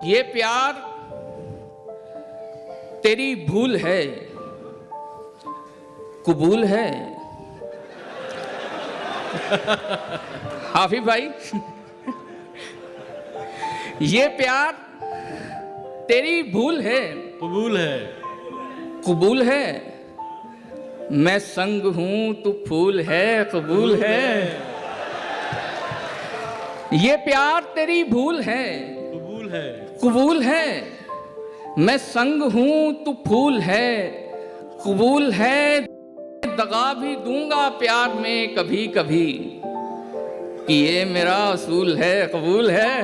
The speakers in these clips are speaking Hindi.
ये प्यार तेरी भूल है, कबूल है। हाफिज भाई, ये प्यार तेरी भूल है, कबूल है। कबूल है। मैं संग हूं तू फूल है, कबूल है। ये प्यार तेरी भूल है, कबूल है। कबूल है। मैं संग हूं तू फूल है, कबूल है। दगा भी दूंगा प्यार में कभी कभी, कि ये मेरा असूल है, कबूल है।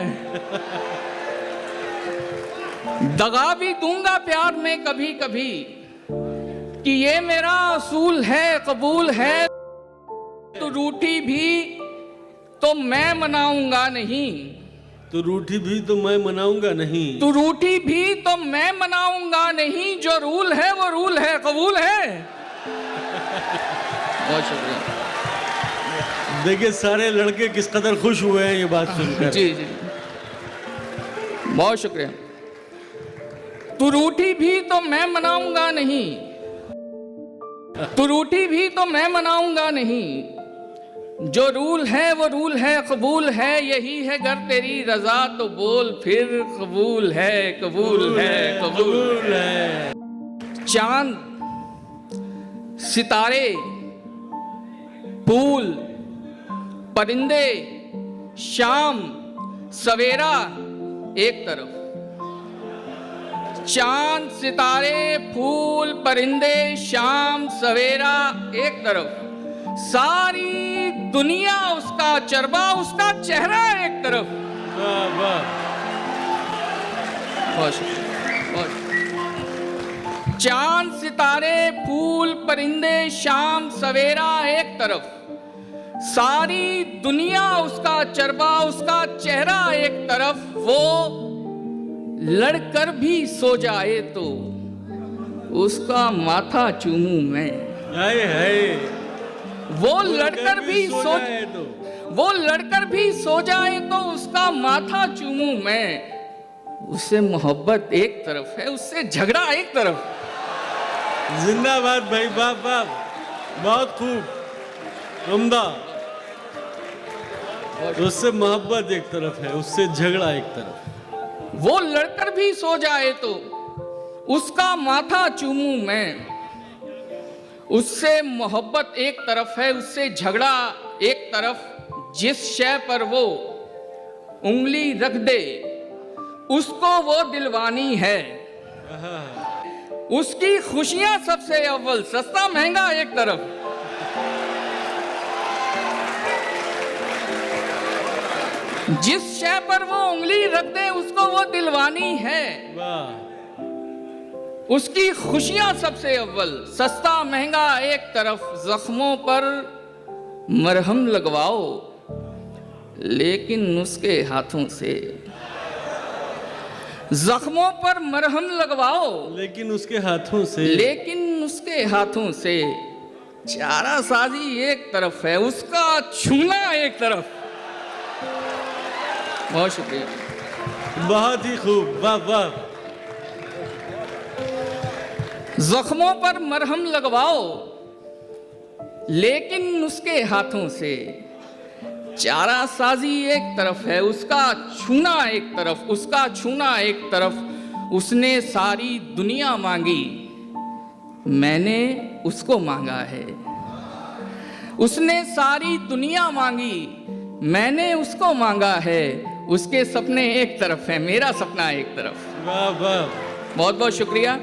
दगा भी दूंगा प्यार में कभी कभी, कि ये मेरा असूल है, कबूल है। तो रूठी भी तो मैं मनाऊंगा नहीं, तो रूठी भी तो मैं मनाऊंगा नहीं। तू रूठी भी तो मैं मनाऊंगा नहीं। जो रूल है वो रूल है, कबूल है। बहुत शुक्रिया। देखिए सारे लड़के किस कदर खुश हुए हैं ये बात सुनकर। जी जी, बहुत शुक्रिया। तू रूठी भी तो मैं मनाऊंगा नहीं, तू रूठी भी तो मैं मनाऊंगा नहीं। जो रूल है वो रूल है, कबूल है। यही है गर तेरी रजा तो बोल फिर, कबूल है, कबूल है, कबूल है। चांद, सितारे, फूल, परिंदे, शाम, सवेरा एक तरफ। चांद, सितारे, फूल, परिंदे, शाम, सवेरा एक तरफ। सारी दुनिया उसका चरबा, उसका चेहरा एक तरफ। वाह वाह। बहुत शुक्रिया, बहुत शुक्रिया। चांद, सितारे, फूल, परिंदे, शाम, सवेरा एक तरफ। सारी दुनिया उसका चरबा, उसका चेहरा एक तरफ। वो लड़कर भी सो जाए तो उसका माथा चूमूं मैं। हाय हाय। वो लड़कर भी सो जाए तो, वो लड़कर भी सो जाए तो उसका माथा चूमूं मैं। उससे मोहब्बत एक तरफ है, उससे झगड़ा एक तरफ। जिंदाबाद भाई, वाह वाह, बहुत खूब, उम्दा। उससे मोहब्बत एक तरफ है, उससे झगड़ा एक तरफ। वो लड़कर भी सो जाए तो उसका माथा चूमूं मैं। उससे मोहब्बत एक तरफ है, उससे झगड़ा एक तरफ। जिस शय पर वो उंगली रख दे उसको वो दिलवानी है। उसकी खुशियां सबसे अव्वल, सस्ता महंगा एक तरफ। जिस शय पर वो उंगली रख दे उसको वो दिलवानी है। वाह। उसकी खुशियां सबसे अव्वल, सस्ता महंगा एक तरफ। जख्मों पर मरहम लगवाओ लेकिन उसके हाथों से। जख्मों पर मरहम लगवाओ लेकिन उसके हाथों से, लेकिन उसके हाथों से। चारा साजी एक तरफ है, उसका छूना एक तरफ। बहुत शुक्रिया, बहुत ही खूब, वाह वाह। जख्मों पर मरहम लगवाओ लेकिन उसके हाथों से। चारा साजी एक तरफ है, उसका छूना एक तरफ, उसका छूना एक तरफ। उसने सारी दुनिया मांगी, मैंने उसको मांगा है। उसने सारी दुनिया मांगी, मैंने उसको मांगा है। उसके सपने एक तरफ है, मेरा सपना एक तरफ। वाह वाह, बहुत बहुत शुक्रिया।